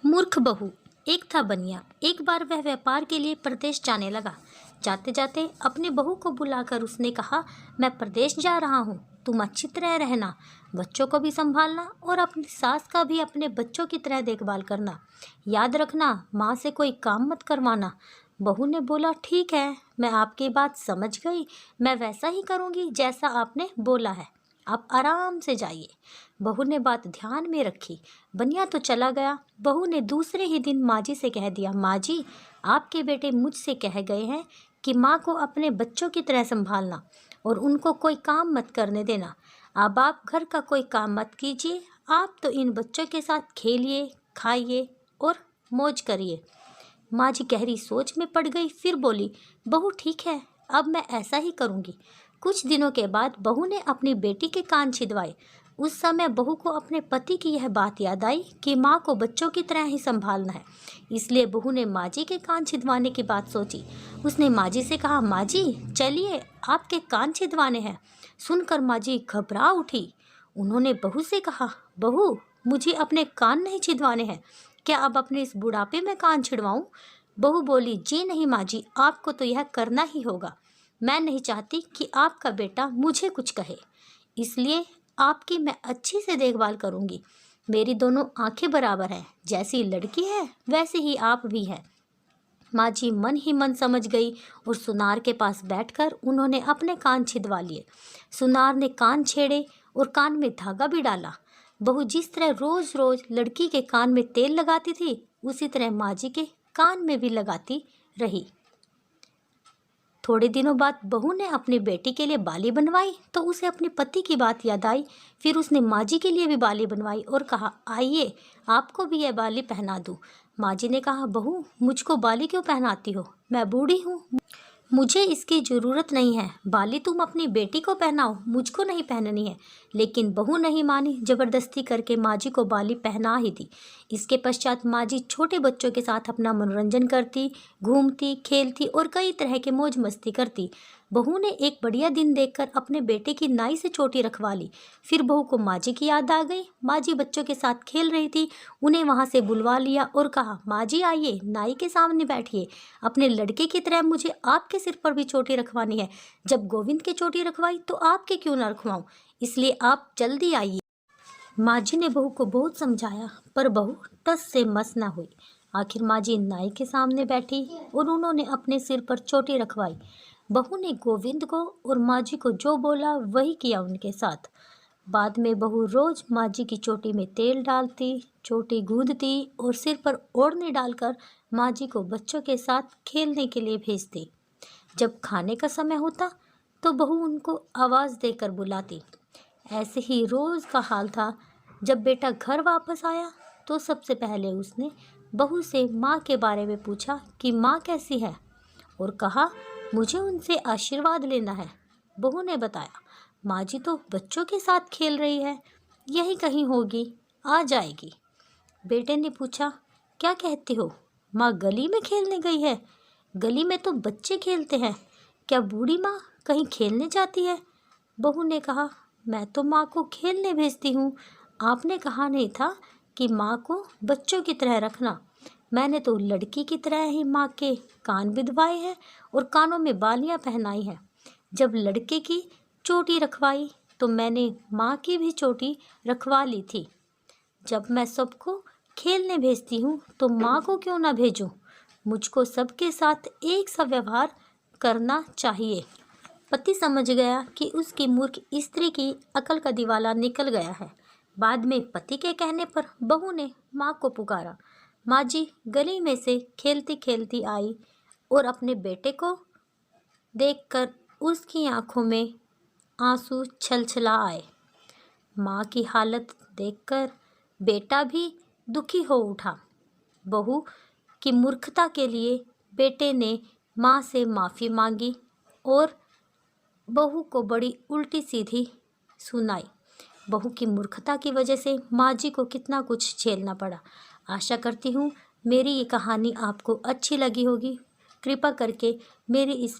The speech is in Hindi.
मूर्ख बहू। एक था बनिया। एक बार वह व्यापार के लिए प्रदेश जाने लगा। जाते जाते अपनी बहू को बुलाकर उसने कहा, मैं प्रदेश जा रहा हूँ, तुम अच्छी तरह रहना, बच्चों को भी संभालना और अपनी सास का भी अपने बच्चों की तरह देखभाल करना। याद रखना, माँ से कोई काम मत करवाना। बहू ने बोला, ठीक है, मैं आपकी बात समझ गई, मैं वैसा ही करूँगी जैसा आपने बोला है। आप आराम से जाइए। बहू ने बात ध्यान में रखी। बनिया तो चला गया। बहू ने दूसरे ही दिन माँ जी से कह दिया, माँ जी, आपके बेटे मुझसे कह गए हैं कि माँ को अपने बच्चों की तरह संभालना और उनको कोई काम मत करने देना। अब आप घर का कोई काम मत कीजिए, आप तो इन बच्चों के साथ खेलिए, खाइए और मौज करिए। माँ जी गहरी सोच में पड़ गई। फिर बोली, बहू ठीक है, अब मैं ऐसा ही करूँगी। कुछ दिनों के बाद बहू ने अपनी बेटी के कान छिदवाए। उस समय बहू को अपने पति की यह बात याद आई कि माँ को बच्चों की तरह ही संभालना है। इसलिए बहू ने माँ जी के कान छिदवाने की बात सोची। उसने माँ जी से कहा, माँ जी चलिए, आपके कान छिदवाने हैं। सुनकर माँ जी घबरा उठी। उन्होंने बहू से कहा, बहू मुझे अपने कान नहीं छिदवाने हैं, क्या अब अपने इस बुढ़ापे में कान छिड़वाऊं? बहू बोली, जी नहीं माँ जी, आपको तो यह करना ही होगा। मैं नहीं चाहती कि आपका बेटा मुझे कुछ कहे, इसलिए आपकी मैं अच्छी से देखभाल करूंगी। मेरी दोनों आंखें बराबर हैं, जैसी लड़की है वैसे ही आप भी हैं। माँ जी मन ही मन समझ गई और सुनार के पास बैठकर उन्होंने अपने कान छिदवा लिए। सुनार ने कान छेड़े और कान में धागा भी डाला। बहू जिस तरह रोज रोज लड़की के कान में तेल लगाती थी, उसी तरह माँ जी के कान में भी लगाती रही। थोड़े दिनों बाद बहू ने अपनी बेटी के लिए बाली बनवाई तो उसे अपने पति की बात याद आई। फिर उसने माँ जी के लिए भी बाली बनवाई और कहा, आइए आपको भी यह बाली पहना दूँ। माँ जी ने कहा, बहू मुझको बाली क्यों पहनाती हो, मैं बूढ़ी हूँ, मुझे इसकी ज़रूरत नहीं है। बाली तुम अपनी बेटी को पहनाओ, मुझको नहीं पहननी है। लेकिन बहू नहीं मानी, ज़बरदस्ती करके माँ जी को बाली पहना ही दी। इसके पश्चात माँ जी छोटे बच्चों के साथ अपना मनोरंजन करती, घूमती, खेलती और कई तरह के मौज मस्ती करती। बहू ने एक बढ़िया दिन देखकर अपने बेटे की नाई से चोटी रखवा ली। फिर बहू को माँ जी की याद आ गई। माँ जी बच्चों के साथ खेल रही थी, उन्हें वहाँ से बुलवा लिया और कहा, माँ जी आइए, नाई के सामने बैठिए, अपने लड़के की तरह मुझे आपके सिर पर भी चोटी रखवानी है। जब गोविंद की चोटी रखवाई तो आपके क्यों ना रखवाऊं, इसलिए आप जल्दी आइए। माँ जी ने बहू को बहुत समझाया, पर बहू टस से मस न हुई। आखिर माँ जी नाई के सामने बैठी और उन्होंने अपने सिर पर चोटी रखवाई। बहू ने गोविंद को और माँ जी को जो बोला वही किया उनके साथ। बाद में बहू रोज माँ जी की चोटी में तेल डालती, चोटी गूंदती और सिर पर ओढ़नी डालकर माँ जी को बच्चों के साथ खेलने के लिए भेजती। जब खाने का समय होता तो बहू उनको आवाज़ देकर बुलाती। ऐसे ही रोज़ का हाल था। जब बेटा घर वापस आया तो सबसे पहले उसने बहू से माँ के बारे में पूछा कि माँ कैसी है और कहा, मुझे उनसे आशीर्वाद लेना है। बहू ने बताया, माँ जी तो बच्चों के साथ खेल रही है, यही कहीं होगी, आ जाएगी। बेटे ने पूछा, क्या कहती हो, माँ गली में खेलने गई है? गली में तो बच्चे खेलते हैं, क्या बूढ़ी माँ कहीं खेलने जाती है? बहू ने कहा, मैं तो माँ को खेलने भेजती हूँ, आपने कहा नहीं था कि माँ को बच्चों की तरह रखना। मैंने तो लड़की की तरह ही माँ के कान बिधवाए हैं और कानों में बालियाँ पहनाई हैं। जब लड़के की चोटी रखवाई तो मैंने माँ की भी चोटी रखवा ली थी। जब मैं सबको खेलने भेजती हूँ तो माँ को क्यों ना भेजूँ? मुझको सबके साथ एक सा व्यवहार करना चाहिए। पति समझ गया कि उसकी मूर्ख स्त्री की अकल का दिवाला निकल गया है। बाद में पति के कहने पर बहू ने माँ को पुकारा। माँ जी गली में से खेलती खेलती आई और अपने बेटे को देखकर उसकी आंखों में आंसू छलछला आए। माँ की हालत देखकर बेटा भी दुखी हो उठा। बहू की मूर्खता के लिए बेटे ने माँ से माफ़ी मांगी और बहू को बड़ी उल्टी सीधी सुनाई। बहू की मूर्खता की वजह से माँ जी को कितना कुछ झेलना पड़ा। आशा करती हूँ मेरी ये कहानी आपको अच्छी लगी होगी। कृपा करके मेरी इस